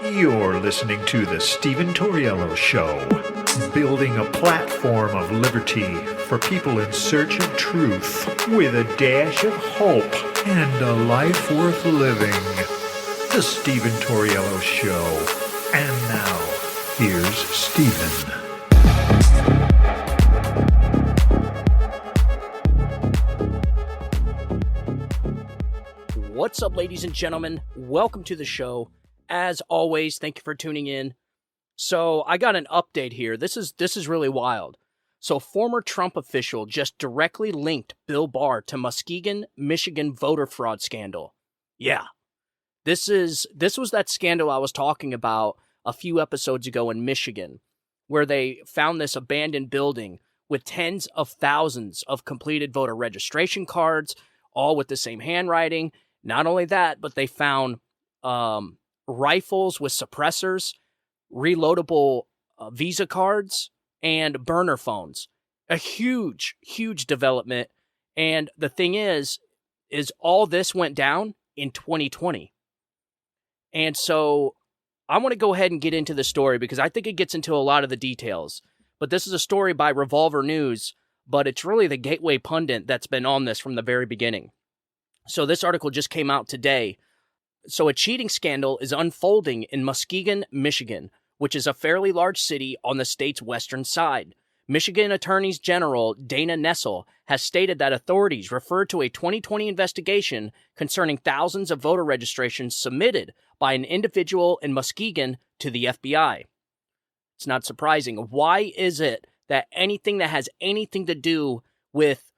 You're listening to The Stephen Torriello Show, building a platform of liberty for people in search of truth with a dash of hope and a life worth living. The Stephen Torriello Show. And now, here's Stephen. What's up, ladies and gentlemen? Welcome to the show. As always, thank you for tuning in. So I got an update here. This is really wild. So former Trump official just directly linked Bill Barr to Muskegon, Michigan voter fraud scandal. Yeah. This was that scandal I was talking about a few episodes ago in Michigan, where they found this abandoned building with tens of thousands of completed voter registration cards, all with the same handwriting. Not only that, but they found rifles with suppressors, reloadable Visa cards, and burner phones. A huge, huge development. And the thing is all this went down in 2020. And so I want to go ahead and get into the story because I think it gets into a lot of the details. But this is a story by Revolver News, but it's really the Gateway Pundit that's been on this from the very beginning. So this article just came out today. So a cheating scandal is unfolding in Muskegon, Michigan, which is a fairly large city on the state's western side. Michigan Attorney General Dana Nessel has stated that authorities referred to a 2020 investigation concerning thousands of voter registrations submitted by an individual in Muskegon to the FBI. It's not surprising. Why is it that anything that has anything to do with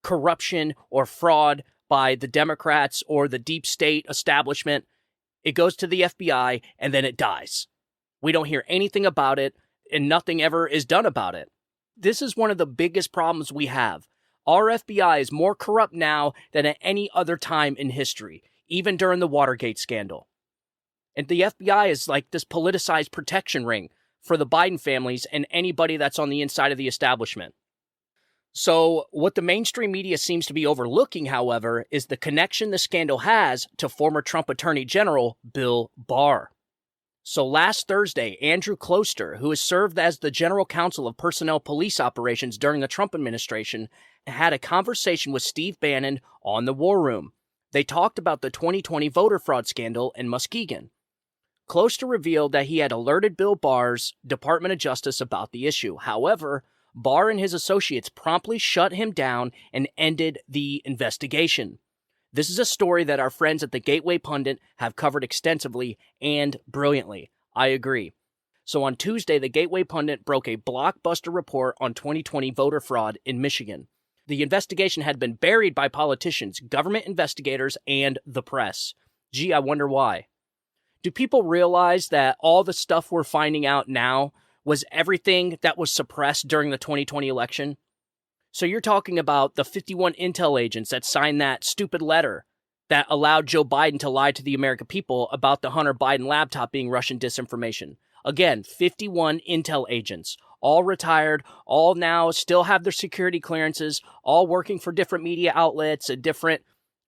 corruption or fraud by the Democrats or the deep state establishment, it goes to the FBI and then it dies? We don't hear anything about it and nothing ever is done about it. This is one of the biggest problems we have. Our FBI is more corrupt now than at any other time in history, even during the Watergate scandal. And the FBI is like this politicized protection ring for the Biden families and anybody that's on the inside of the establishment. So what the mainstream media seems to be overlooking, however, is the connection the scandal has to former Trump Attorney General Bill Barr. So last Thursday, Andrew Closter, who has served as the General Counsel of Personnel Police Operations during the Trump administration, had a conversation with Steve Bannon on the War Room. They talked about the 2020 voter fraud scandal in Muskegon. Closter revealed that he had alerted Bill Barr's Department of Justice about the issue. However, Barr and his associates promptly shut him down and ended the investigation. This is a story that our friends at the Gateway Pundit have covered extensively and brilliantly. I agree. So on Tuesday, the Gateway Pundit broke a blockbuster report on 2020 voter fraud in Michigan. The investigation had been buried by politicians, government investigators, and the press. Gee, I wonder why. Do people realize that all the stuff we're finding out now was everything that was suppressed during the 2020 election? So you're talking about the 51 intel agents that signed that stupid letter that allowed Joe Biden to lie to the American people about the Hunter Biden laptop being Russian disinformation. Again, 51 intel agents, all retired, all now still have their security clearances, all working for different media outlets and different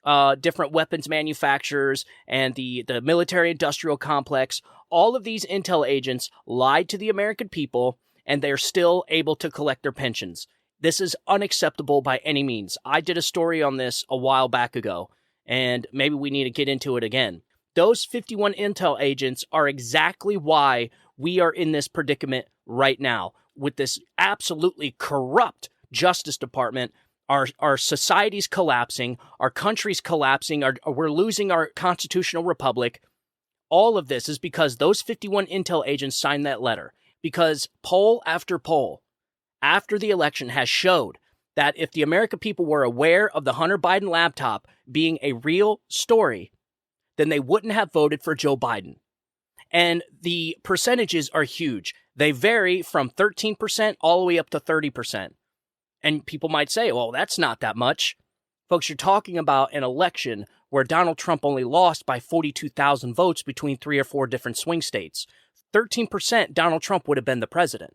weapons manufacturers and the military-industrial complex. All of these intel agents lied to the American people, and they're still able to collect their pensions. This is unacceptable by any means. I did a story on this a while back ago, and maybe we need to get into it again. Those 51 intel agents are exactly why we are in this predicament right now, with this absolutely corrupt Justice Department. Our society's collapsing, our country's collapsing, we're losing our constitutional republic. All of this is because those 51 intel agents signed that letter. Because poll after poll after the election has showed that if the American people were aware of the Hunter Biden laptop being a real story, then they wouldn't have voted for Joe Biden. And the percentages are huge. They vary from 13% all the way up to 30%. And people might say, well, that's not that much. Folks, you're talking about an election where Donald Trump only lost by 42,000 votes between 3 or 4 different swing states. 13%, Donald Trump would have been the president.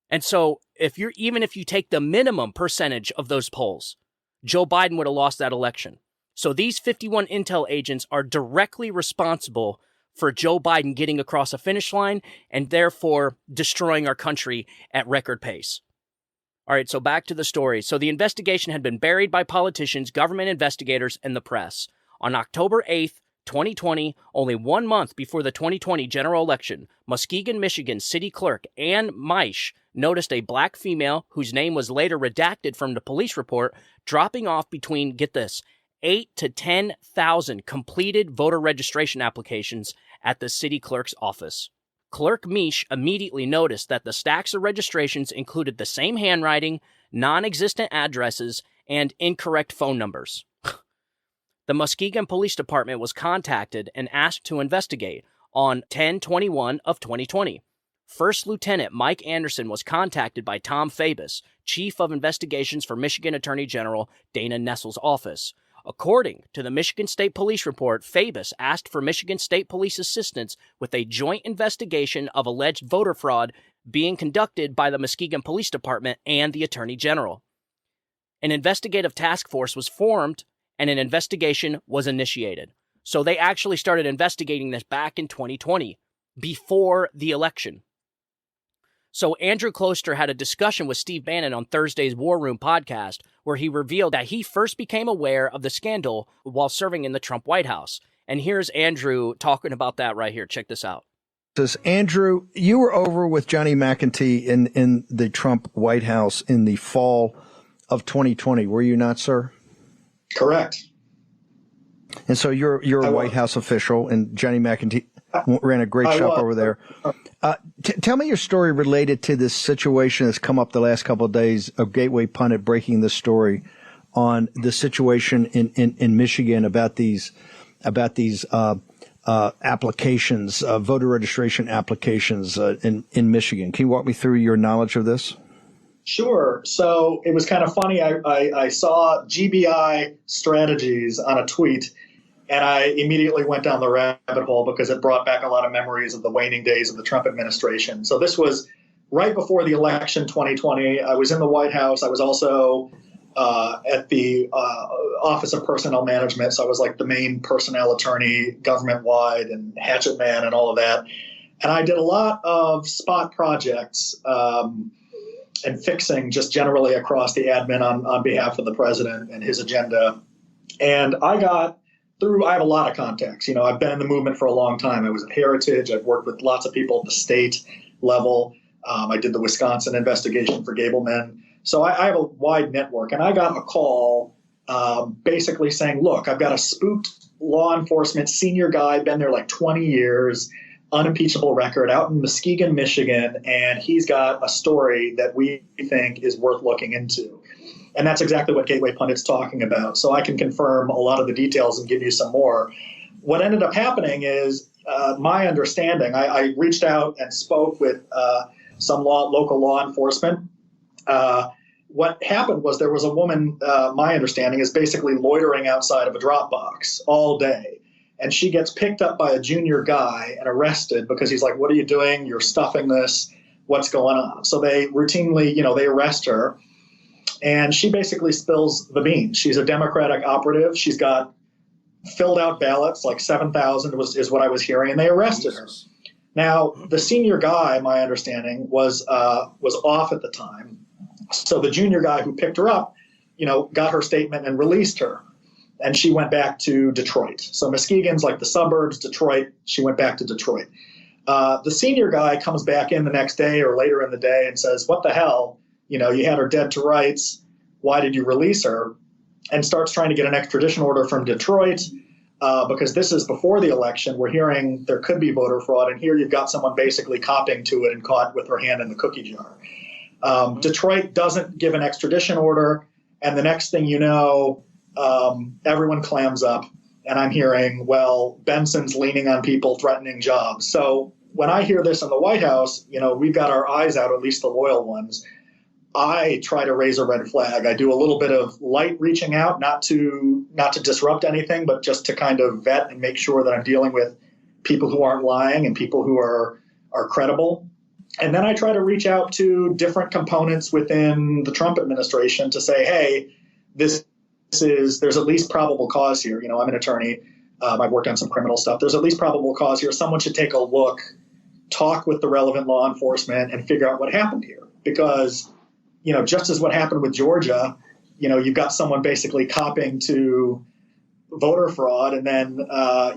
And so if you take the minimum percentage of those polls, Joe Biden would have lost that election. So these 51 intel agents are directly responsible for Joe Biden getting across a finish line and therefore destroying our country at record pace. All right, so back to the story. So the investigation had been buried by politicians, government investigators, and the press. On October 8th, 2020, only 1 month before the 2020 general election, Muskegon, Michigan city clerk Ann Meisch noticed a black female whose name was later redacted from the police report dropping off between, get this, 8 to 10,000 completed voter registration applications at the city clerk's office. Clerk Meisch immediately noticed that the stacks of registrations included the same handwriting, non-existent addresses, and incorrect phone numbers. The Muskegon Police Department was contacted and asked to investigate on 10/21 of 2020. First Lieutenant Mike Anderson was contacted by Tom Fabus, Chief of Investigations for Michigan Attorney General Dana Nessel's office. According to the Michigan State Police report, Fabus asked for Michigan State Police assistance with a joint investigation of alleged voter fraud being conducted by the Muskegon Police Department and the Attorney General. An investigative task force was formed and an investigation was initiated. So they actually started investigating this back in 2020, before the election. So Andrew Closter had a discussion with Steve Bannon on Thursday's War Room podcast, where he revealed that he first became aware of the scandal while serving in the Trump White House. And here's Andrew talking about that right here. Check this out. Says, Andrew, you were over with Johnny McEntee in the Trump White House in the fall of 2020, were you not, sir? Correct. And so you're a White House official, and Johnny McEntee ran a great shop over there. Tell me your story related to this situation that's come up the last couple of days of Gateway Pundit breaking this story on the situation in Michigan about these applications, voter registration applications in Michigan. Can you walk me through your knowledge of this? Sure. So it was kind of funny. I saw GBI strategies on a tweet, and I immediately went down the rabbit hole because it brought back a lot of memories of the waning days of the Trump administration. So this was right before the election 2020. I was in the White House. I was also at the Office of Personnel Management. So I was like the main personnel attorney government-wide and hatchet man and all of that. And I did a lot of spot projects and fixing just generally across the admin on behalf of the president and his agenda. And I have a lot of contacts. You know, I've been in the movement for a long time. I was at Heritage. I've worked with lots of people at the state level. I did the Wisconsin investigation for Gableman. So I have a wide network. And I got a call basically saying, look, I've got a spooked law enforcement senior guy, been there like 20 years, unimpeachable record out in Muskegon, Michigan, and he's got a story that we think is worth looking into. And that's exactly what Gateway Pundit's talking about. So I can confirm a lot of the details and give you some more. What ended up happening is my understanding, I reached out and spoke with some local law enforcement. What happened was there was a woman, my understanding, is basically loitering outside of a drop box all day. And she gets picked up by a junior guy and arrested because he's like, what are you doing? You're stuffing this. What's going on? So they routinely, they arrest her. And she basically spills the beans. She's a Democratic operative. She's got filled out ballots, like 7,000 is what I was hearing, and they arrested her. Now, the senior guy, my understanding, was off at the time. So the junior guy who picked her up, got her statement and released her. And she went back to Detroit. So Muskegon's like the suburbs, Detroit. She went back to Detroit. The senior guy comes back in the next day or later in the day and says, what the hell? You had her dead to rights. Why did you release her? And starts trying to get an extradition order from Detroit because this is before the election. We're hearing there could be voter fraud. And here you've got someone basically copying to it and caught with her hand in the cookie jar. Detroit doesn't give an extradition order. And the next thing you know, everyone clams up. And I'm hearing, well, Benson's leaning on people threatening jobs. So when I hear this in the White House, we've got our eyes out, at least the loyal ones. I try to raise a red flag. I do a little bit of light reaching out, not to disrupt anything, but just to kind of vet and make sure that I'm dealing with people who aren't lying and people who are credible. And then I try to reach out to different components within the Trump administration to say, hey, there's at least probable cause here. I'm an attorney. I've worked on some criminal stuff. There's at least probable cause here. Someone should take a look, talk with the relevant law enforcement, and figure out what happened here. Because, just as what happened with Georgia, you've got someone basically copping to voter fraud, and then,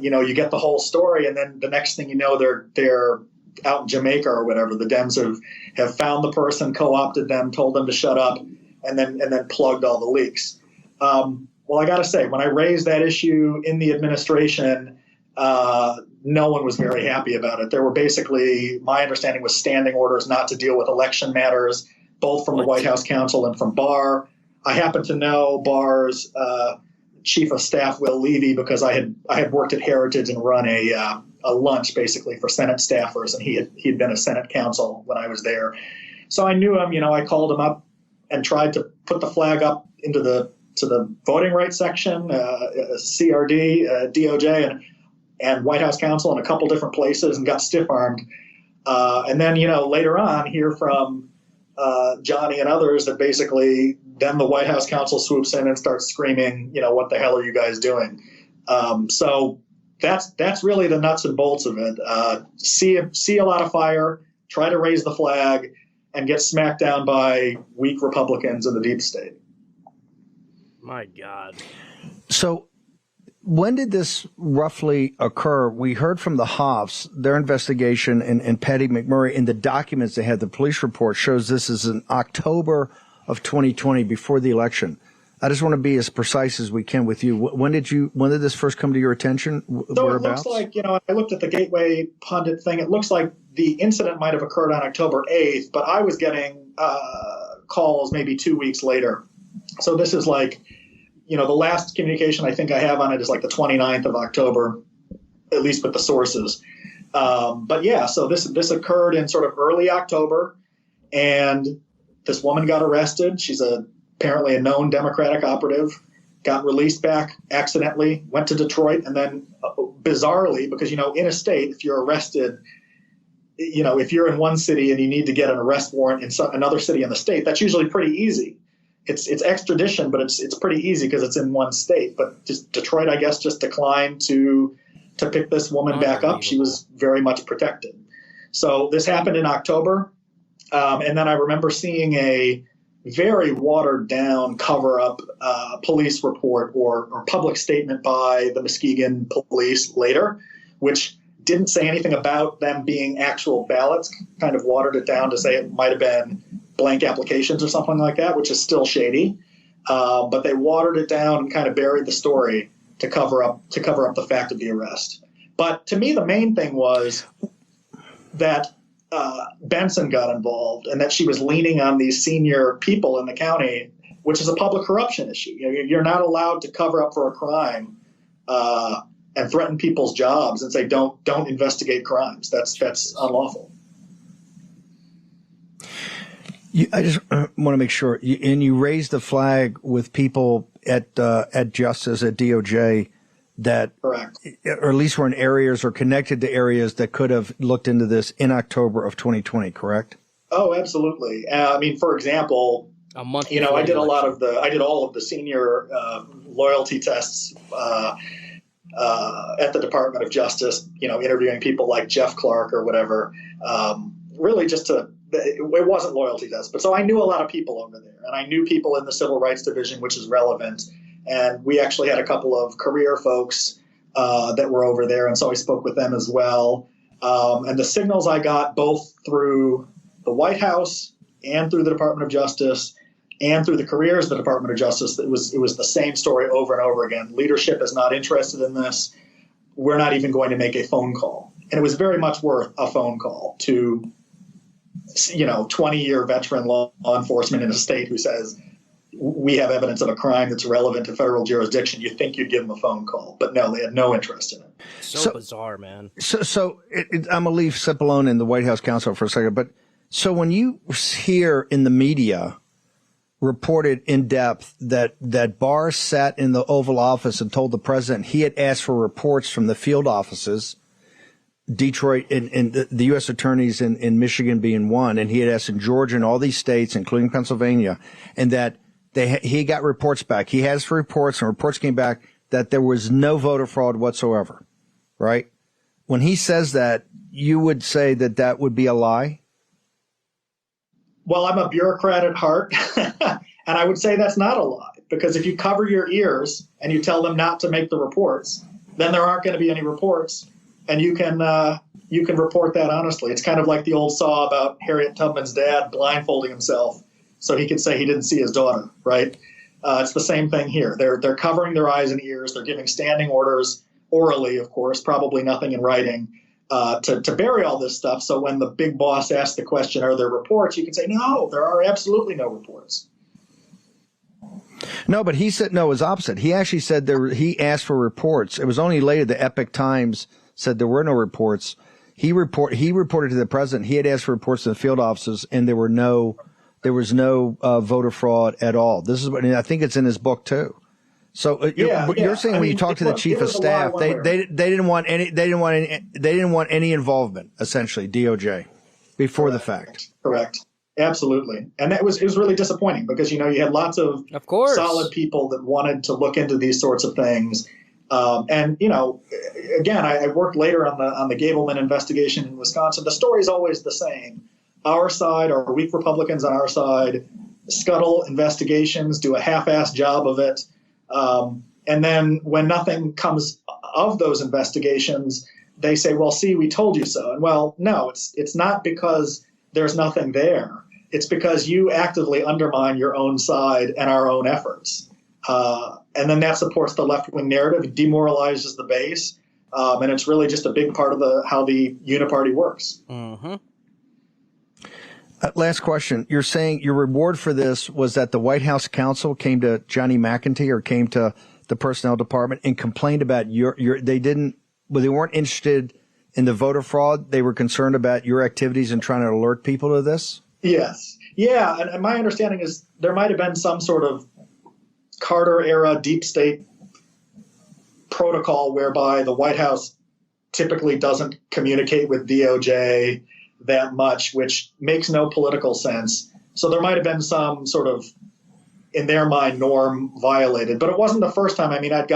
you get the whole story, and then the next thing you know, they're out in Jamaica or whatever. The Dems have found the person, co-opted them, told them to shut up, and then plugged all the leaks. Well, I got to say, when I raised that issue in the administration, no one was very happy about it. There were basically, my understanding was standing orders not to deal with election matters, both from the White House counsel and from Barr. I happen to know Barr's chief of staff, Will Levy, because I had worked at Heritage and run a lunch basically for Senate staffers, and he'd been a Senate counsel when I was there. So I knew him. I called him up and tried to put the flag up to the voting rights section, CRD, DOJ, and White House counsel in a couple different places, and got stiff-armed. And then, later on, hear from Johnny and others that basically then the White House counsel swoops in and starts screaming, what the hell are you guys doing? So that's really the nuts and bolts of it. See a lot of fire, try to raise the flag, and get smacked down by weak Republicans in the deep state. My God. So when did this roughly occur? We heard from the Hoffs, their investigation, and Patty McMurray in the documents they had, the police report shows this is in October of 2020, before the election. I just want to be as precise as we can with you. When did this first come to your attention? So it looks like, I looked at the Gateway Pundit thing. It looks like the incident might have occurred on October 8th, but I was getting calls maybe 2 weeks later. So this is like, the last communication I think I have on it is like the 29th of October, at least with the sources. But yeah, so this occurred in sort of early October, and this woman got arrested. She's apparently a known Democratic operative, got released back accidentally, went to Detroit, and then bizarrely, because, in a state, if you're arrested, if you're in one city and you need to get an arrest warrant in another city in the state, that's usually pretty easy. It's extradition, but it's pretty easy because it's in one state. But just Detroit, I guess, just declined to pick this woman back up. She was very much protected. So this happened in October. And then I remember seeing a very watered down cover-up police report or public statement by the Muskegon police later, which didn't say anything about them being actual ballots, kind of watered it down to say it might have been blank applications or something like that, which is still shady. But they watered it down and kind of buried the story to cover up the fact of the arrest. But to me, the main thing was that Benson got involved and that she was leaning on these senior people in the county, which is a public corruption issue. You're not allowed to cover up for a crime and threaten people's jobs and say don't investigate crimes. That's unlawful. I just want to make sure, and you raised the flag with people at Justice, at DOJ, that, correct, or at least were in areas or connected to areas that could have looked into this in October of 2020, correct? Oh, absolutely. For example, a month. I did all of the senior loyalty tests at the Department of Justice. Interviewing people like Jeff Clark or whatever. Really, it wasn't loyalty tests, but so I knew a lot of people over there, and I knew people in the Civil Rights Division, which is relevant. And we actually had a couple of career folks that were over there, and so I spoke with them as well. And the signals I got both through the White House and through the Department of Justice and through the careers of the Department of Justice, it was the same story over and over again. Leadership is not interested in this. We're not even going to make a phone call. And it was very much worth a phone call to 20-year veteran law enforcement in a state who says, we have evidence of a crime that's relevant to federal jurisdiction. You think you'd give them a phone call, but no, they had no interest in it. So bizarre, man. So I'm gonna leave Cipollone and the White House counsel for a second, but so when you hear in the media reported in depth that Barr sat in the Oval Office and told the president he had asked for reports from the field offices, Detroit and the U.S. attorneys in Michigan being one, and he had asked in Georgia and all these states, including Pennsylvania, and that he got reports back. He has reports, and reports came back that there was no voter fraud whatsoever, right? When he says that, you would say that that would be a lie? Well, I'm a bureaucrat at heart, and I would say that's not a lie, because if you cover your ears and you tell them not to make the reports, then there aren't going to be any reports, and you can report that honestly. It's kind of like the old saw about Harriet Tubman's dad blindfolding himself so he could say he didn't see his daughter, right? It's the same thing here. They're covering their eyes and ears. They're giving standing orders orally, of course, probably nothing in writing, to bury all this stuff. So when the big boss asks the question, are there reports? You can say, no, there are absolutely no reports. No, but he said, no, it was opposite. He actually said he asked for reports. It was only later the Epic Times said there were no reports. He reported to the president. He had asked for reports to the field offices, and there was no voter fraud at all. This is what, and I think it's in his book too. So you're saying when you talk to the chief of staff, they didn't want any involvement, essentially, DOJ, before the fact. Correct. Absolutely. And it was really disappointing because, you had lots of solid people that wanted to look into these sorts of things. And again, I worked later on the Gableman investigation in Wisconsin. The story is always the same. Our side, or weak Republicans on our side, scuttle investigations, do a half-assed job of it. And then when nothing comes of those investigations, they say, well, see, we told you so. And well, no, it's not because there's nothing there. It's because you actively undermine your own side and our own efforts. And then that supports the left-wing narrative. It demoralizes the base. And it's really just a big part of how the uniparty works. Mm-hmm. Last question. You're saying your reward for this was that the White House counsel came to Johnny McEntee or came to the personnel department and complained about they weren't interested in the voter fraud. They were concerned about your activities and trying to alert people to this? Yes. Yeah. And my understanding is there might have been some sort of Carter era deep state protocol whereby the White House typically doesn't communicate with DOJ that much, which makes no political sense. So there might have been some sort of, in their mind, norm violated. But it wasn't the first time. I mean, I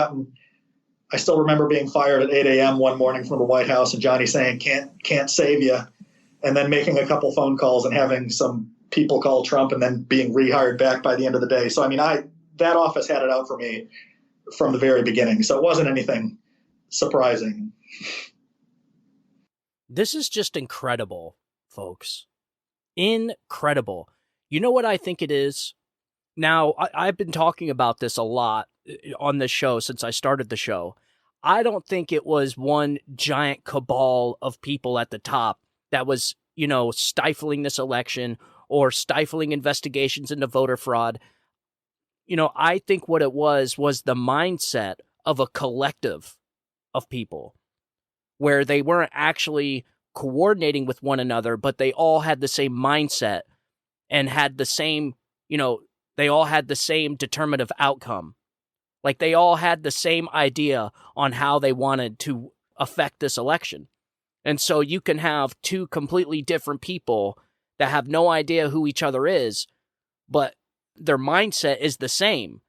still remember being fired at 8 a.m. one morning from the White House and Johnny saying, can't save you. And then making a couple phone calls and having some people call Trump and then being rehired back by the end of the day. So, I mean, that office had it out for me from the very beginning. So it wasn't anything surprising. This is just incredible, folks. Incredible. You know what I think it is? Now, I've been talking about this a lot on this show since I started the show. I don't think it was one giant cabal of people at the top that was, stifling this election or stifling investigations into voter fraud. I think what it was the mindset of a collective of people where they weren't actually coordinating with one another, but they all had the same mindset and had the same, they all had the same determinative outcome. Like they all had the same idea on how they wanted to affect this election. And so you can have two completely different people that have no idea who each other is, but their mindset is the same.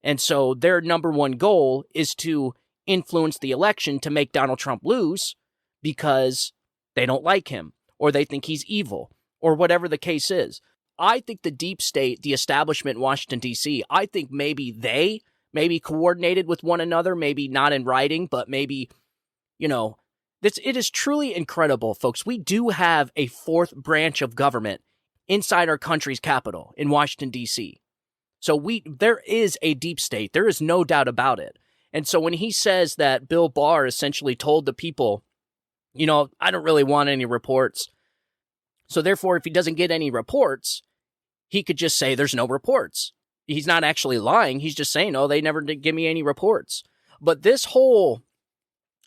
And so their number one goal is to influence the election to make Donald Trump lose because they don't like him or they think he's evil or whatever the case is. I think the deep state, the establishment in Washington, D.C., I think maybe they coordinated with one another, maybe not in writing, but maybe, it is truly incredible, folks. We do have a fourth branch of government inside our country's capital in Washington, D.C. So there is a deep state. There is no doubt about it. And so when he says that Bill Barr essentially told the people, I don't really want any reports. So therefore, if he doesn't get any reports, he could just say there's no reports. He's not actually lying. He's just saying, they never did give me any reports. But this whole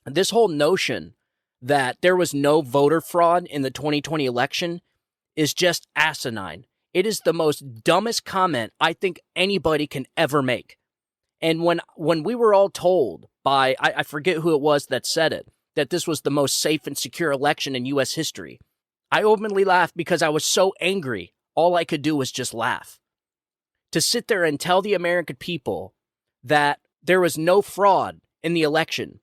notion that there was no voter fraud in the 2020 election is just asinine. It is the most dumbest comment I think anybody can ever make. And when we were all told by, I forget who it was that said it, that this was the most safe and secure election in U.S. history, I openly laughed because I was so angry. All I could do was just laugh. To sit there and tell the American people that there was no fraud in the election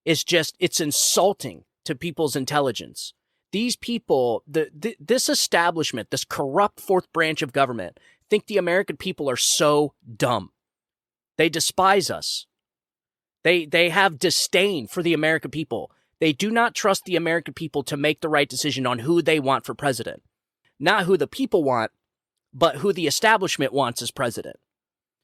is just, it's insulting to people's intelligence. These people, this establishment, this corrupt fourth branch of government, think the American people are so dumb. They despise us. They have disdain for the American people. They do not trust the American people to make the right decision on who they want for president. Not who the people want, but who the establishment wants as president.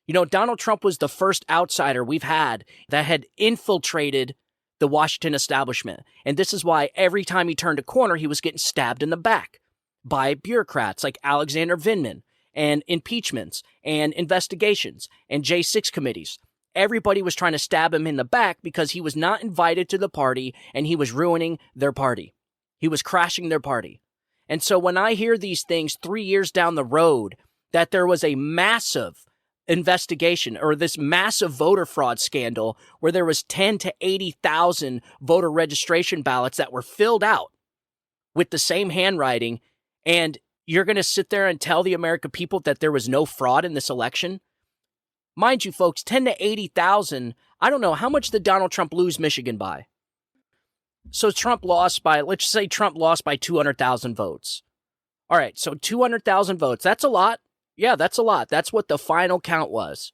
You know, Donald Trump was the first outsider we've had that had infiltrated the Washington establishment. And this is why every time he turned a corner, he was getting stabbed in the back by bureaucrats like Alexander Vindman, and impeachments and investigations and J6 committees. Everybody was trying to stab him in the back because he was not invited to the party and he was ruining their party. He was crashing their party. And so when I hear these things 3 years down the road, that there was a massive investigation or this massive voter fraud scandal where there was 10 to 80,000 voter registration ballots that were filled out with the same handwriting, and you're going to sit there and tell the American people that there was no fraud in this election? Mind you, folks, 10 to 80,000, I don't know, how much did Donald Trump lose Michigan by? So Trump lost by, let's say Trump lost by 200,000 votes. All right, so 200,000 votes, that's a lot. Yeah, that's a lot. That's what the final count was.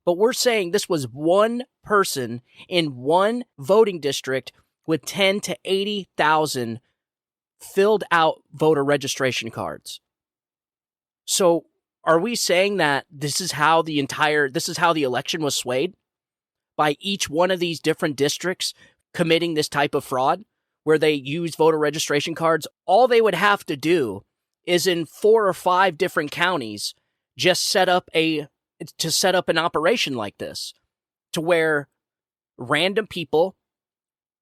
But we're saying this was one person in one voting district with 10 to 80,000 filled out voter registration cards. So are we saying that this is how the election was swayed? By each one of these different districts committing this type of fraud where they use voter registration cards? All they would have to do is in 4 or 5 different counties just set up an operation like this to where random people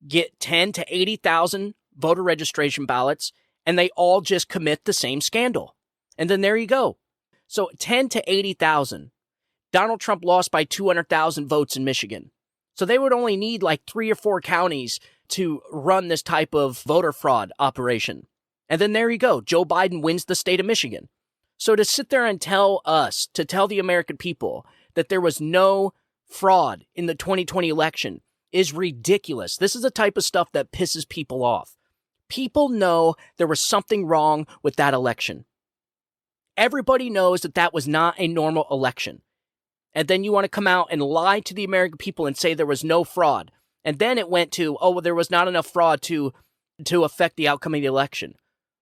get 10 to 80,000 voter registration ballots, and they all just commit the same scandal. And then there you go. So 10 to 80,000. Donald Trump lost by 200,000 votes in Michigan. So they would only need like 3 or 4 counties to run this type of voter fraud operation. And then there you go. Joe Biden wins the state of Michigan. So to sit there and tell the American people that there was no fraud in the 2020 election is ridiculous. This is the type of stuff that pisses people off. People know there was something wrong with that election. Everybody knows that that was not a normal election. And then you want to come out and lie to the American people and say there was no fraud. And then it went to, oh, well, there was not enough fraud to affect the outcome of the election.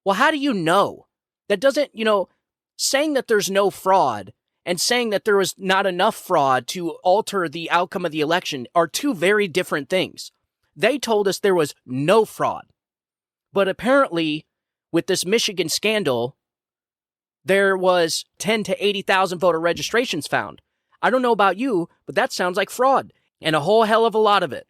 Well, how do you know? That doesn't, saying that there's no fraud and saying that there was not enough fraud to alter the outcome of the election are two very different things. They told us there was no fraud. But apparently, with this Michigan scandal, there was 10 to 80,000 voter registrations found. I don't know about you, but that sounds like fraud, and a whole hell of a lot of it.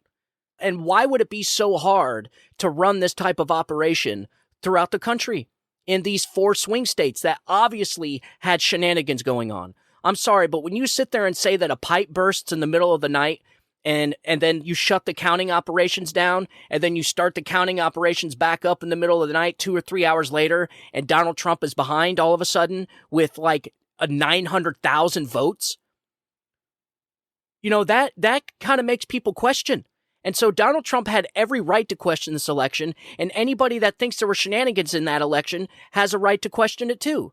And why would it be so hard to run this type of operation throughout the country in these 4 swing states that obviously had shenanigans going on? I'm sorry, but when you sit there and say that a pipe bursts in the middle of the night and then you shut the counting operations down, and then you start the counting operations back up in the middle of the night 2 or 3 hours later, and Donald Trump is behind all of a sudden with like 900,000 votes, that kind of makes people question. And so Donald Trump had every right to question this election, and anybody that thinks there were shenanigans in that election has a right to question it too,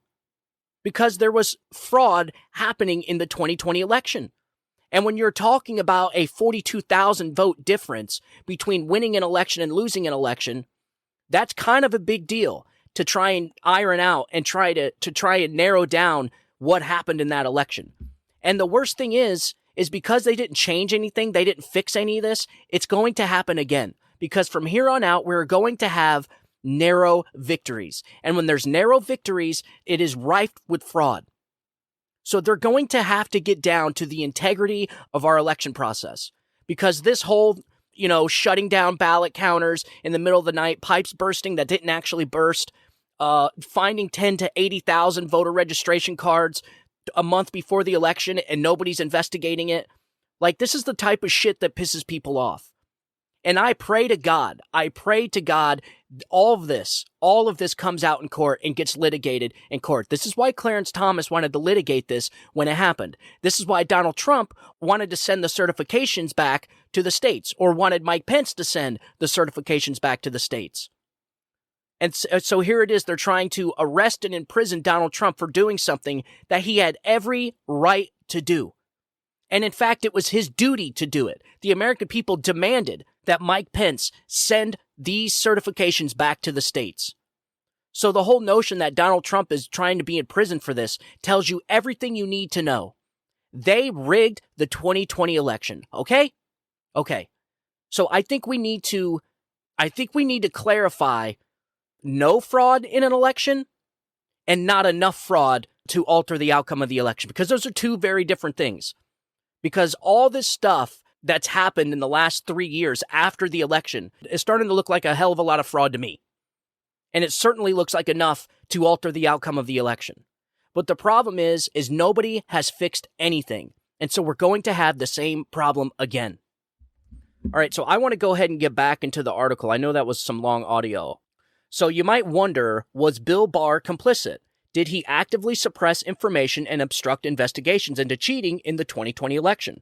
because there was fraud happening in the 2020 election. And when you're talking about a 42,000 vote difference between winning an election and losing an election, that's kind of a big deal to try and iron out and try and narrow down what happened in that election. And the worst thing is because they didn't change anything, they didn't fix any of this, it's going to happen again. Because from here on out, we're going to have narrow victories. And when there's narrow victories, it is rife with fraud. So they're going to have to get down to the integrity of our election process. Because this whole, shutting down ballot counters in the middle of the night, pipes bursting that didn't actually burst, finding 10 to 80,000 voter registration cards a month before the election and nobody's investigating it. Like, this is the type of shit that pisses people off. And I pray to God, all of this comes out in court and gets litigated in court. This is why Clarence Thomas wanted to litigate this when it happened. This is why Donald Trump wanted to send the certifications back to the states, or wanted Mike Pence to send the certifications back to the states. And so here it is. They're trying to arrest and imprison Donald Trump for doing something that he had every right to do. And in fact, it was his duty to do it. The American people demanded that Mike Pence send these certifications back to the states. So the whole notion that Donald Trump is trying to be in prison for this tells you everything you need to know. They rigged the 2020 election. Okay? Okay. So I think we need to clarify no fraud in an election and not enough fraud to alter the outcome of the election, because those are two very different things. Because all this stuff that's happened in the last 3 years after the election is starting to look like a hell of a lot of fraud to me. And it certainly looks like enough to alter the outcome of the election. But the problem is nobody has fixed anything. And so we're going to have the same problem again. All right, so I want to go ahead and get back into the article. I know that was some long audio. So you might wonder, was Bill Barr complicit? Did he actively suppress information and obstruct investigations into cheating in the 2020 election?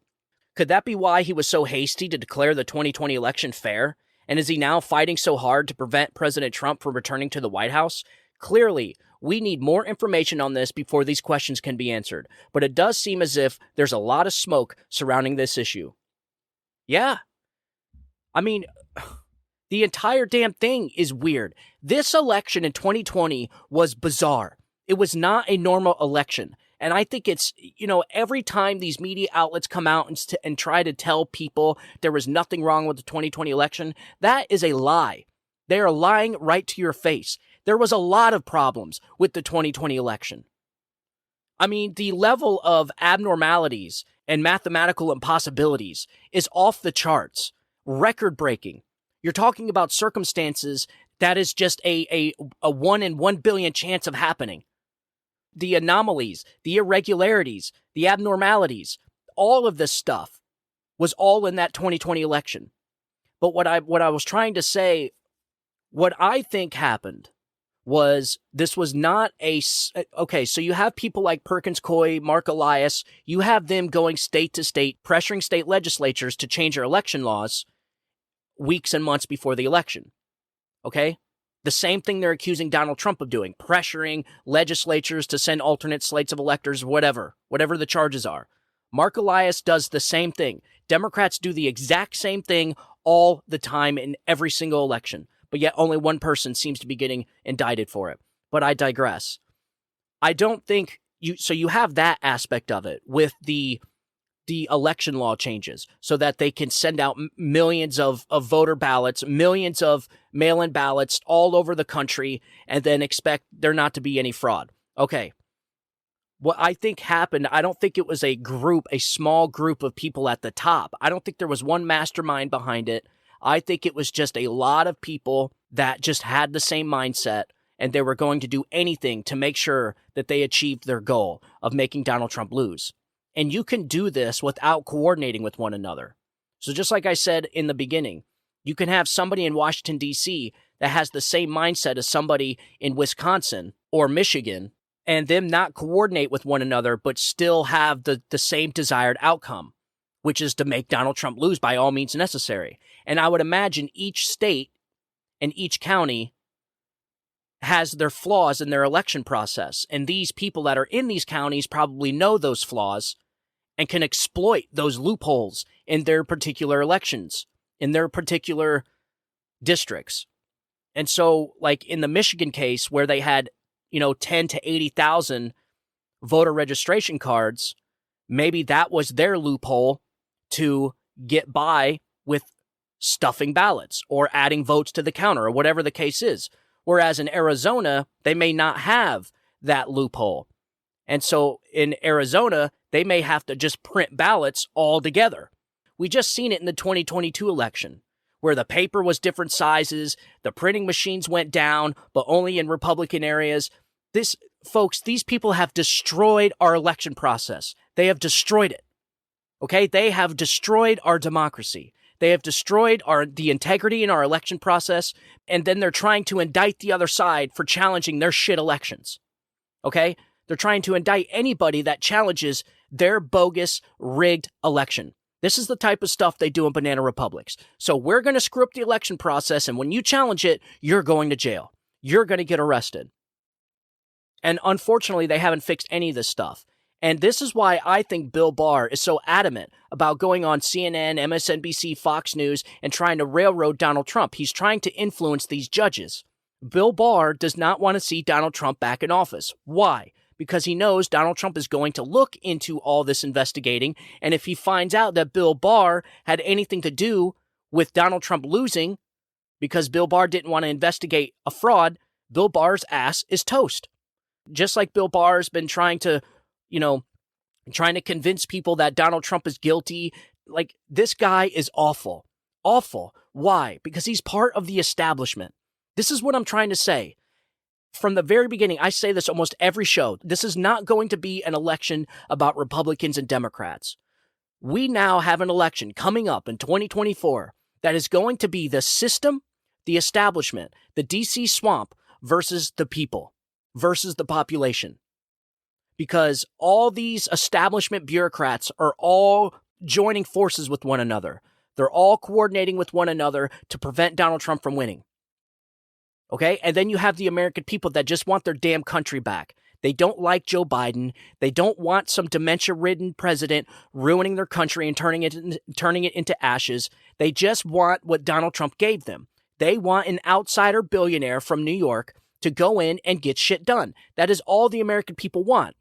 Could that be why he was so hasty to declare the 2020 election fair? And is he now fighting so hard to prevent President Trump from returning to the White House? Clearly, we need more information on this before these questions can be answered. But it does seem as if there's a lot of smoke surrounding this issue. Yeah. I mean, the entire damn thing is weird. This election in 2020 was bizarre. It was not a normal election. And I think it's, every time these media outlets come out and try to tell people there was nothing wrong with the 2020 election, that is a lie. They are lying right to your face. There was a lot of problems with the 2020 election. I mean, the level of abnormalities and mathematical impossibilities is off the charts, record-breaking. You're talking about circumstances that is just a 1 in 1 billion chance of happening. The anomalies, the irregularities, the abnormalities, all of this stuff was all in that 2020 election. But what I was trying to say, what I think happened was this was not okay, so you have people like Perkins Coie, Mark Elias, you have them going state to state, pressuring state legislatures to change their election laws weeks and months before the election. Okay? The same thing they're accusing Donald Trump of doing, pressuring legislatures to send alternate slates of electors, whatever the charges are. Mark Elias does the same thing. Democrats do the exact same thing all the time in every single election, but yet only one person seems to be getting indicted for it. But I digress. I don't think you have that aspect of it with the election law changes so that they can send out millions of voter ballots, millions of mail-in ballots all over the country, and then expect there not to be any fraud. Okay. What I think happened, I don't think it was a small group of people at the top. I don't think there was one mastermind behind it. I think it was just a lot of people that just had the same mindset, and they were going to do anything to make sure that they achieved their goal of making Donald Trump lose. And you can do this without coordinating with one another. So just like I said in the beginning, you can have somebody in Washington, D.C. that has the same mindset as somebody in Wisconsin or Michigan, and them not coordinate with one another, but still have the same desired outcome, which is to make Donald Trump lose by all means necessary. And I would imagine each state and each county has their flaws in their election process. And these people that are in these counties probably know those flaws and can exploit those loopholes in their particular elections, in their particular districts. And so, like in the Michigan case where they had, 10 to 80,000 voter registration cards, maybe that was their loophole to get by with stuffing ballots or adding votes to the counter or whatever the case is. Whereas in Arizona, they may not have that loophole. And so in Arizona, they may have to just print ballots altogether. We just seen it in the 2022 election, where the paper was different sizes, the printing machines went down, but only in Republican areas. These people have destroyed our election process. They have destroyed it. Okay? They have destroyed our democracy. They have destroyed the integrity in our election process, and then they're trying to indict the other side for challenging their shit elections. Okay? They're trying to indict anybody that challenges their bogus, rigged election. This is the type of stuff they do in banana republics. So we're going to screw up the election process, and when you challenge it, you're going to jail. You're going to get arrested. And unfortunately, they haven't fixed any of this stuff. And this is why I think Bill Barr is so adamant about going on CNN, MSNBC, Fox News, and trying to railroad Donald Trump. He's trying to influence these judges. Bill Barr does not want to see Donald Trump back in office. Why? Because he knows Donald Trump is going to look into all this investigating, and if he finds out that Bill Barr had anything to do with Donald Trump losing, because Bill Barr didn't want to investigate a fraud, Bill Barr's ass is toast. Just like Bill Barr's been trying to convince people that Donald Trump is guilty. Like, this guy is awful. Awful. Why? Because he's part of the establishment. This is what I'm trying to say. From the very beginning, I say this almost every show. This is not going to be an election about Republicans and Democrats. We now have an election coming up in 2024 that is going to be the system, the establishment, the DC swamp versus the people, versus the population. Because all these establishment bureaucrats are all joining forces with one another. They're all coordinating with one another to prevent Donald Trump from winning. Okay? And then you have the American people that just want their damn country back. They don't like Joe Biden. They don't want some dementia-ridden president ruining their country and turning it into ashes. They just want what Donald Trump gave them. They want an outsider billionaire from New York to go in and get shit done. That is all the American people want.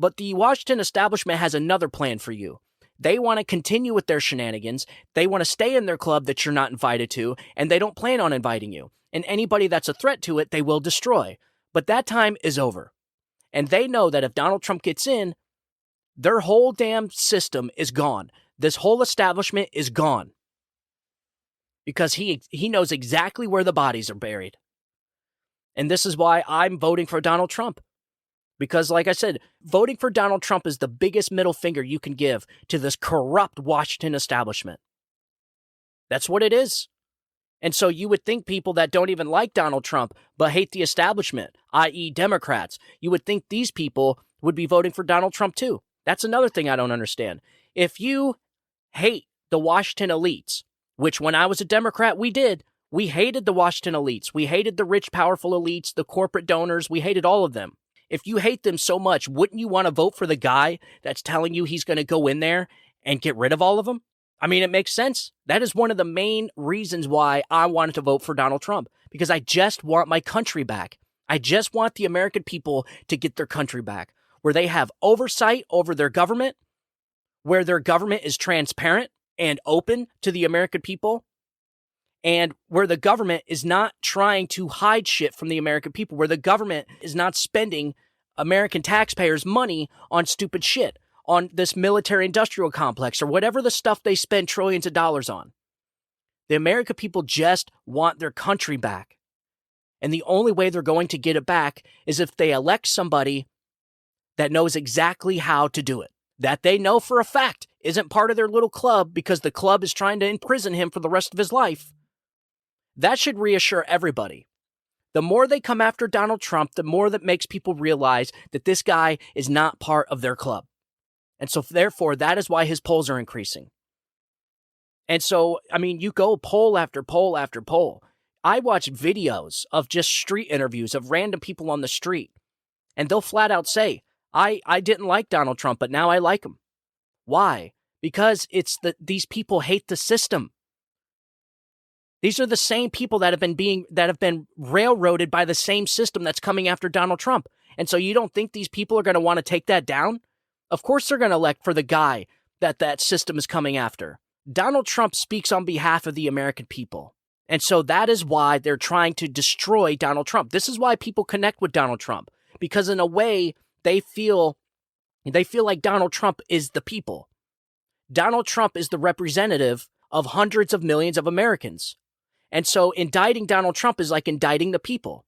But the Washington establishment has another plan for you. They want to continue with their shenanigans. They want to stay in their club that you're not invited to, and they don't plan on inviting you. And anybody that's a threat to it, they will destroy. But that time is over. And they know that if Donald Trump gets in, their whole damn system is gone. This whole establishment is gone. Because he knows exactly where the bodies are buried. And this is why I'm voting for Donald Trump. Because, like I said, voting for Donald Trump is the biggest middle finger you can give to this corrupt Washington establishment. That's what it is. And so you would think people that don't even like Donald Trump but hate the establishment, i.e. Democrats, you would think these people would be voting for Donald Trump too. That's another thing I don't understand. If you hate the Washington elites, which when I was a Democrat we did, we hated the Washington elites. We hated the rich, powerful elites, the corporate donors. We hated all of them. If you hate them so much, wouldn't you want to vote for the guy that's telling you he's going to go in there and get rid of all of them? I mean, it makes sense. That is one of the main reasons why I wanted to vote for Donald Trump, because I just want my country back. I just want the American people to get their country back, where they have oversight over their government, where their government is transparent and open to the American people, and where the government is not trying to hide shit from the American people, where the government is not spending American taxpayers' money on stupid shit, on this military-industrial complex, or whatever the stuff they spend trillions of dollars on. The American people just want their country back. And the only way they're going to get it back is if they elect somebody that knows exactly how to do it, that they know for a fact isn't part of their little club because the club is trying to imprison him for the rest of his life. That should reassure everybody. The more they come after Donald Trump, the more that makes people realize that this guy is not part of their club. And so therefore, that is why his polls are increasing. And so, I mean, you go poll after poll after poll. I watch videos of just street interviews of random people on the street, and they'll flat out say, I didn't like Donald Trump, but now I like him. Why? Because these people hate the system. These are the same people that have been railroaded by the same system that's coming after Donald Trump. And so you don't think these people are going to want to take that down? Of course they're going to elect for the guy that system is coming after. Donald Trump speaks on behalf of the American people. And so that is why they're trying to destroy Donald Trump. This is why people connect with Donald Trump. Because in a way, they feel like Donald Trump is the people. Donald Trump is the representative of hundreds of millions of Americans. And so indicting Donald Trump is like indicting the people.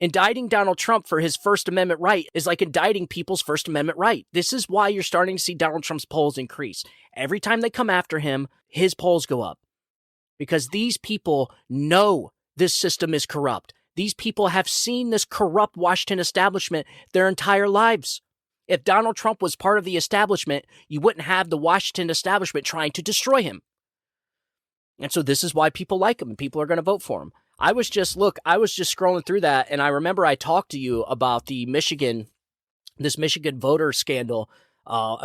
Indicting Donald Trump for his First Amendment right is like indicting people's First Amendment right. This is why you're starting to see Donald Trump's polls increase. Every time they come after him, his polls go up. Because these people know this system is corrupt. These people have seen this corrupt Washington establishment their entire lives. If Donald Trump was part of the establishment, you wouldn't have the Washington establishment trying to destroy him. And so this is why people like him and people are going to vote for him. I was just scrolling through that, and I remember I talked to you about this Michigan voter scandal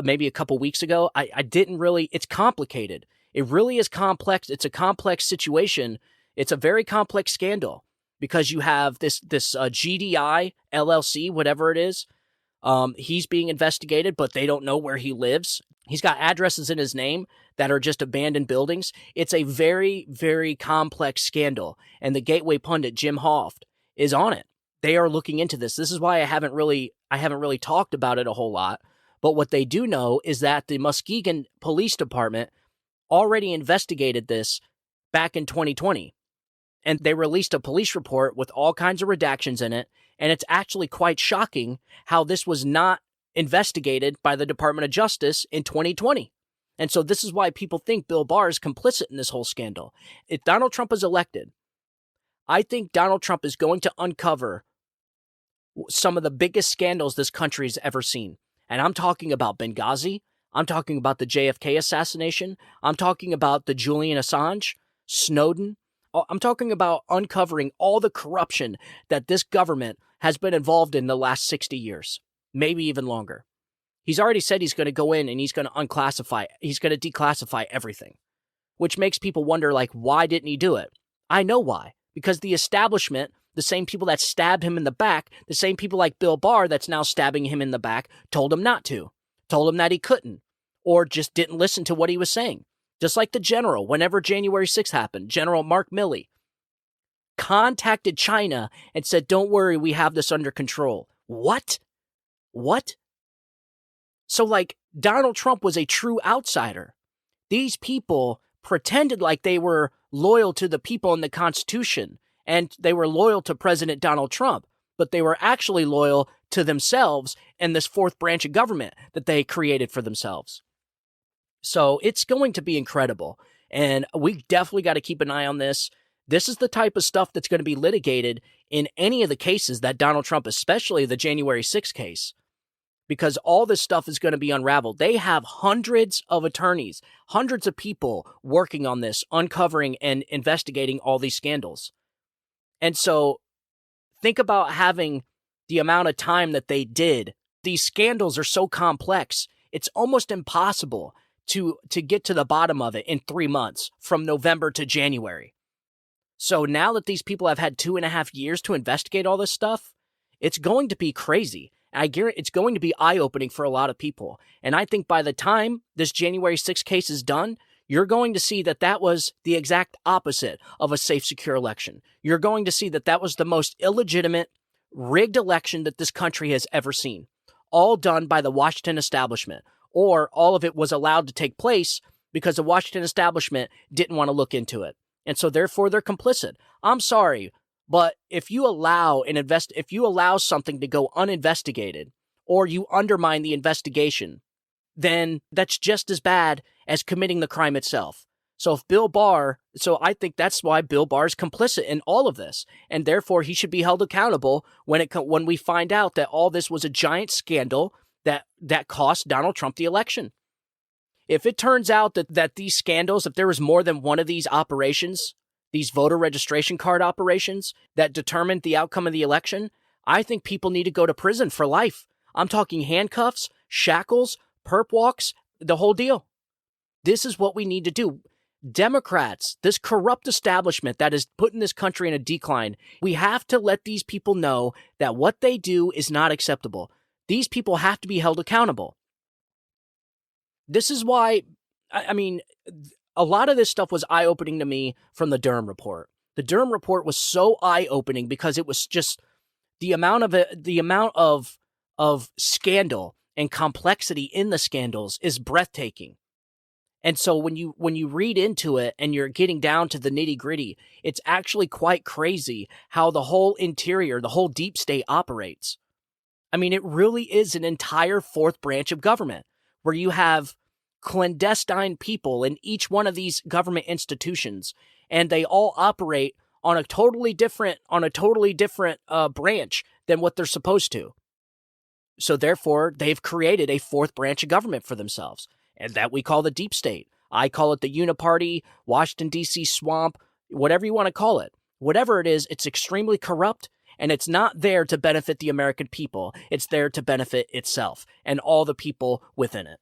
maybe a couple weeks ago. I didn't really, it's complicated. It really is complex. It's a complex situation. It's a very complex scandal because you have this GDI LLC, whatever it is. He's being investigated, but they don't know where he lives. He's got addresses in his name that are just abandoned buildings. It's a very, very complex scandal. And the Gateway pundit, Jim Hoft, is on it. They are looking into this. This is why I haven't really talked about it a whole lot. But what they do know is that the Muskegon Police Department already investigated this back in 2020. And they released a police report with all kinds of redactions in it. And it's actually quite shocking how this was not investigated by the Department of Justice in 2020. And so this is why people think Bill Barr is complicit in this whole scandal. If Donald Trump is elected, I think Donald Trump is going to uncover some of the biggest scandals this country has ever seen. And I'm talking about Benghazi. I'm talking about the JFK assassination. I'm talking about the Julian Assange, Snowden. I'm talking about uncovering all the corruption that this government has been involved in the last 60 years, maybe even longer. He's already said he's going to go in and he's going to declassify everything, which makes people wonder, like, why didn't he do it? I know why. Because the establishment, the same people that stabbed him in the back, the same people like Bill Barr that's now stabbing him in the back, told him not to, told him that he couldn't, or just didn't listen to what he was saying. Just like the general, whenever January 6th happened, General Mark Milley contacted China and said, don't worry, we have this under control. What? So, like, Donald Trump was a true outsider. These people pretended like they were loyal to the people and the Constitution, and they were loyal to President Donald Trump, but they were actually loyal to themselves and this fourth branch of government that they created for themselves. So it's going to be incredible, and we definitely got to keep an eye on this. This is the type of stuff that's going to be litigated in any of the cases that Donald Trump, especially the January 6th case, because all this stuff is going to be unraveled. They have hundreds of attorneys, hundreds of people working on this, uncovering and investigating all these scandals. And so think about having the amount of time that they did. These scandals are so complex, it's almost impossible to get to the bottom of it in 3 months, from November to January. So now that these people have had 2.5 years to investigate all this stuff, it's going to be crazy. I guarantee it's going to be eye-opening for a lot of people. And I think by the time this January 6th case is done, you're going to see that that was the exact opposite of a safe, secure election. You're going to see that that was the most illegitimate, rigged election that this country has ever seen, all done by the Washington establishment, or all of it was allowed to take place because the Washington establishment didn't want to look into it. And so therefore they're complicit. I'm sorry, but if you allow something to go uninvestigated, or you undermine the investigation, then that's just as bad as committing the crime itself. So I think that's why Bill Barr is complicit in all of this, and therefore he should be held accountable when we find out that all this was a giant scandal that cost Donald Trump the election. If it turns out that these scandals, if there was more than one of these operations, these voter registration card operations that determined the outcome of the election, I think people need to go to prison for life. I'm talking handcuffs, shackles, perp walks, the whole deal. This is what we need to do. Democrats, this corrupt establishment that is putting this country in a decline, we have to let these people know that what they do is not acceptable. These people have to be held accountable. This is why, a lot of this stuff was eye-opening to me from the Durham report. The Durham report was so eye-opening because it was just the amount of scandal and complexity in the scandals is breathtaking. And so when you read into it and you're getting down to the nitty-gritty, it's actually quite crazy how the whole interior, the whole deep state operates. I mean, it really is an entire fourth branch of government where you have clandestine people in each one of these government institutions, and they all operate on a totally different branch than what they're supposed to. So therefore, they've created a fourth branch of government for themselves, and that we call the deep state. I call it the uniparty, Washington, D.C. swamp, whatever you want to call it. Whatever it is, it's extremely corrupt, and it's not there to benefit the American people. It's there to benefit itself and all the people within it.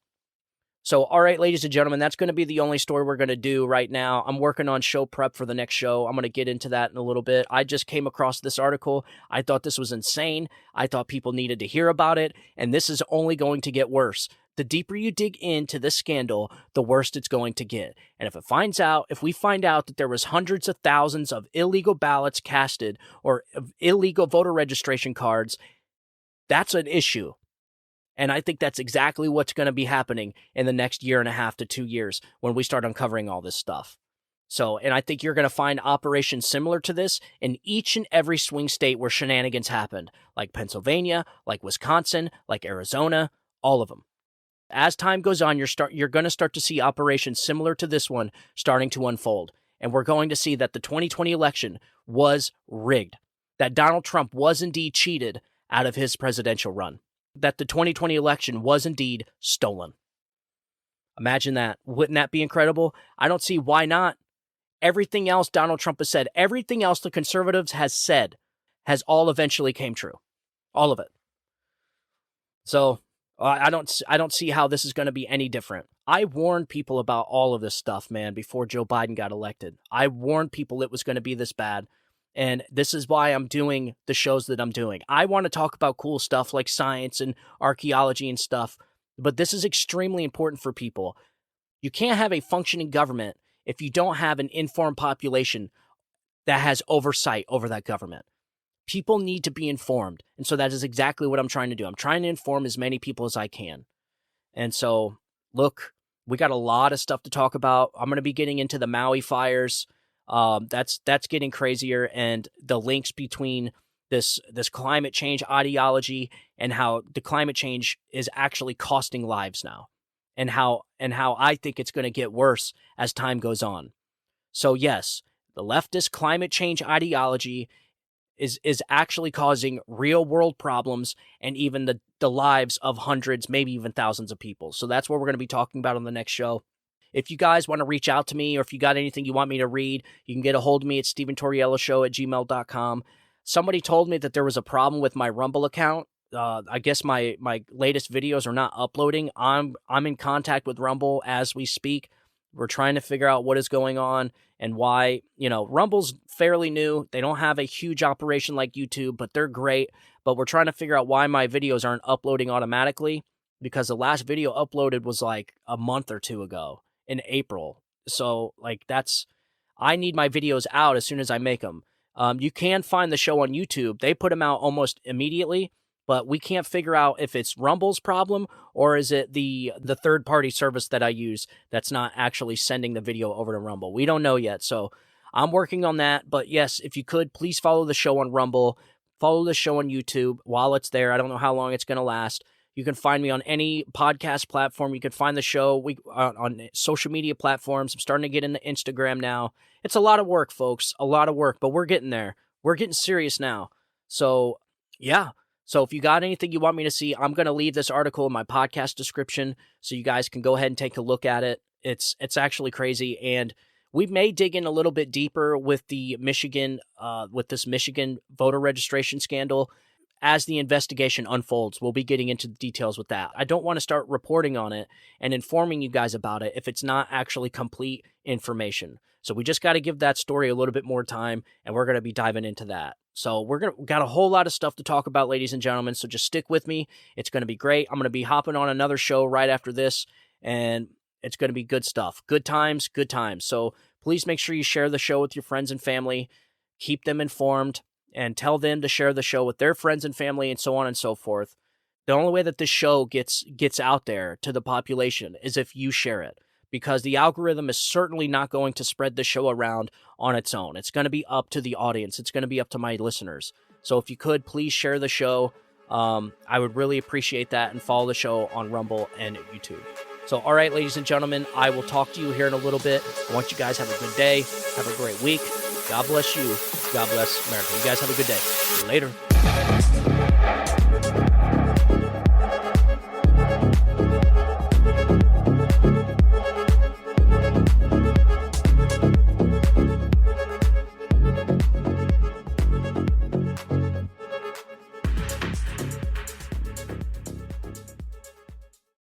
So, all right, ladies and gentlemen, that's going to be the only story we're going to do right now. I'm working on show prep for the next show. I'm going to get into that in a little bit. I just came across this article. I thought this was insane. I thought people needed to hear about it, and this is only going to get worse. The deeper you dig into this scandal, the worse it's going to get. And if we find out that there was hundreds of thousands of illegal ballots casted or illegal voter registration cards, that's an issue. And I think that's exactly what's going to be happening in the next year and a half to 2 years when we start uncovering all this stuff. So, and I think you're going to find operations similar to this in each and every swing state where shenanigans happened, like Pennsylvania, like Wisconsin, like Arizona, all of them. As time goes on, you're going to start to see operations similar to this one starting to unfold. And we're going to see that the 2020 election was rigged, that Donald Trump was indeed cheated out of his presidential run, that the 2020 election was indeed stolen. Imagine that. Wouldn't that be incredible? I don't see why not. Everything else Donald Trump has said, everything else the conservatives has said, has all eventually came true. All of it. So I don't see how this is going to be any different. I warned people about all of this stuff, man, before Joe Biden got elected. I warned people it was going to be this bad. And this is why I'm doing the shows that I'm doing. I want to talk about cool stuff like science and archaeology and stuff, but this is extremely important for people. You can't have a functioning government if you don't have an informed population that has oversight over that government. People need to be informed. And so that is exactly what I'm trying to do. I'm trying to inform as many people as I can. And so, look, we got a lot of stuff to talk about. I'm going to be getting into the Maui fires. That's getting crazier, and the links between this climate change ideology and how the climate change is actually costing lives now, and how I think it's going to get worse as time goes on. So yes, the leftist climate change ideology is actually causing real world problems and even the lives of hundreds, maybe even thousands of people. So that's what we're going to be talking about on the next show. If you guys want to reach out to me, or if you got anything you want me to read, you can get a hold of me at StephenTorielloShow@gmail.com. Somebody told me that there was a problem with my Rumble account. I guess my latest videos are not uploading. I'm in contact with Rumble as we speak. We're trying to figure out what is going on and why. Rumble's fairly new. They don't have a huge operation like YouTube, but they're great. But we're trying to figure out why my videos aren't uploading automatically, because the last video uploaded was like a month or two ago. In April. So I need my videos out as soon as I make them. You can find the show on YouTube. They put them out almost immediately, but we can't figure out if it's Rumble's problem or is it the third party service that I use that's not actually sending the video over to Rumble. We don't know yet. So I'm working on that. But yes, if you could, please follow the show on Rumble, follow the show on YouTube while it's there. I don't know how long it's going to last. You can find me on any podcast platform. You can find the show on social media platforms. I'm starting to get into Instagram now. It's a lot of work, folks. A lot of work, but we're getting there. We're getting serious now. So, yeah. So if you got anything you want me to see, I'm going to leave this article in my podcast description so you guys can go ahead and take a look at it. It's actually crazy. And we may dig in a little bit deeper with the Michigan voter registration scandal. As the investigation unfolds, we'll be getting into the details with that. I don't want to start reporting on it and informing you guys about it if it's not actually complete information. So we just got to give that story a little bit more time, and we're going to be diving into that. So we got a whole lot of stuff to talk about, ladies and gentlemen, so just stick with me. It's going to be great. I'm going to be hopping on another show right after this, and it's going to be good stuff. Good times, good times. So please make sure you share the show with your friends and family. Keep them informed. And tell them to share the show with their friends and family and so on and so forth. The only way that this show gets out there to the population is if you share it. because the algorithm is certainly not going to spread the show around on its own. It's going to be up to the audience. It's going to be up to my listeners. So if you could, please share the show. I would really appreciate that, and follow the show on Rumble and YouTube. So, all right, ladies and gentlemen, I will talk to you here in a little bit. I want you guys to have a good day. Have a great week. God bless you. God bless America. You guys have a good day. Later.